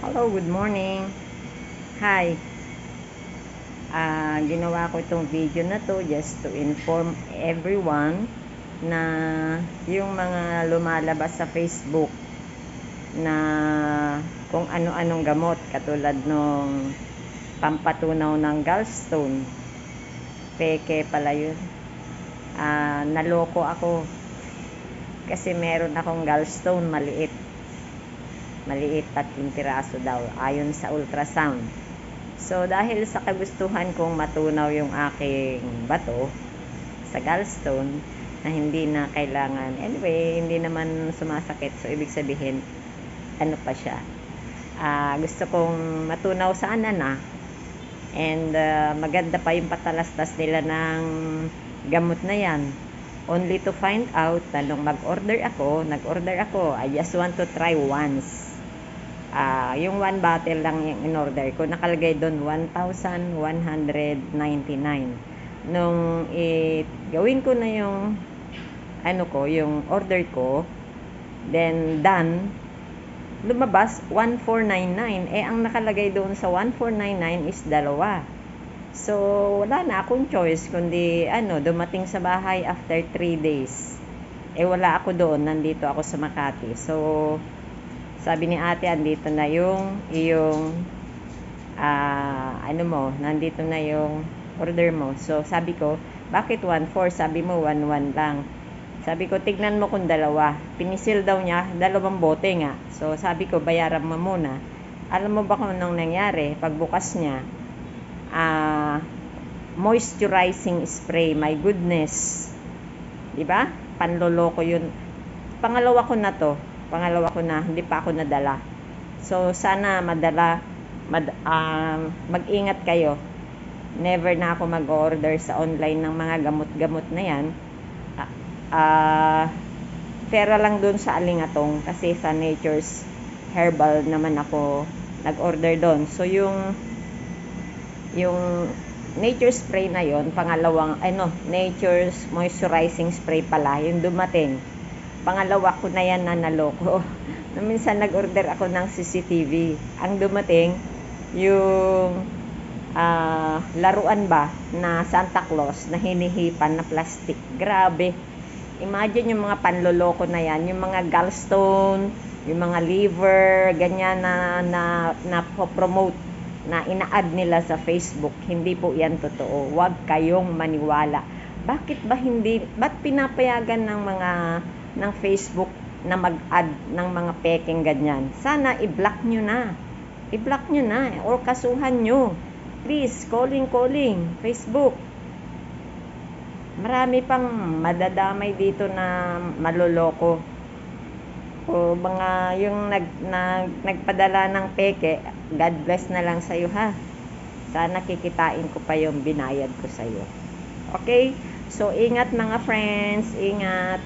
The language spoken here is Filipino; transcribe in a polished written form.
Hello, good morning. Hi. Ginawa ko itong video na to just to inform everyone na yung mga lumalabas sa Facebook na kung ano-anong gamot katulad nung pampatunaw ng gallstone. Peke pala yun. Naloko ako kasi meron akong gallstone maliit 3 piraso daw ayon sa ultrasound. So dahil sa kagustuhan kong matunaw yung aking bato sa gallstone na hindi na kailangan, anyway, hindi naman sumasakit, so ibig sabihin ano pa siya, gusto kong matunaw sana na, and maganda pa yung patalastas nila ng gamot na yan, only to find out na nung nag-order ako, I just want to try once. Yung 1 bottle lang yung in-order ko, nakalagay doon 1,199. Nung gawin ko na yung yung order ko, then done, lumabas 1,499. Ang nakalagay doon sa 1,499 is dalawa. So wala na akong choice kundi dumating sa bahay after 3 days. Wala ako doon, nandito ako sa Makati. So sabi ni ate, andito na yung nandito na yung order mo. So sabi ko, bakit 1,400? Sabi mo 1,100 lang. Sabi ko, tignan mo kung dalawa. Pinisil daw niya, 2 bote nga. So sabi ko, bayaran mo muna. Alam mo ba kung anong nangyari? Pagbukas niya, moisturizing spray. My goodness. Diba? Panloloko yun. Pangalawa ko na, hindi pa ako nadala. So sana mag-ingat kayo. Never na ako mag-order sa online ng mga gamot-gamot na yan. Pera lang dun sa Alingatong kasi sa Nature's Herbal naman ako nag-order doon. So yung Nature Spray na yon, pangalawang Nature's Moisturizing Spray pala yung dumating. Pangalawa ko na yan na naloko. Minsan nag-order ako ng CCTV. Ang dumating, yung laruan ba na Santa Claus na hinihipan na plastic. Grabe. Imagine yung mga panloloko na yan, yung mga gallstone, yung mga liver, ganyan na promote, na ina-add nila sa Facebook. Hindi po yan totoo. Huwag kayong maniwala. Ba't pinapayagan ng Facebook na mag-add ng mga peking ganyan? Sana i-block nyo na or kasuhan nyo, please. Calling Facebook. Marami pang madadamay dito na maloloko o mga yung nagpadala ng peke. God bless na lang sa'yo, ha. Sana kikitain ko pa yung binayad ko sa'yo. Okay? So ingat mga friends, ingat.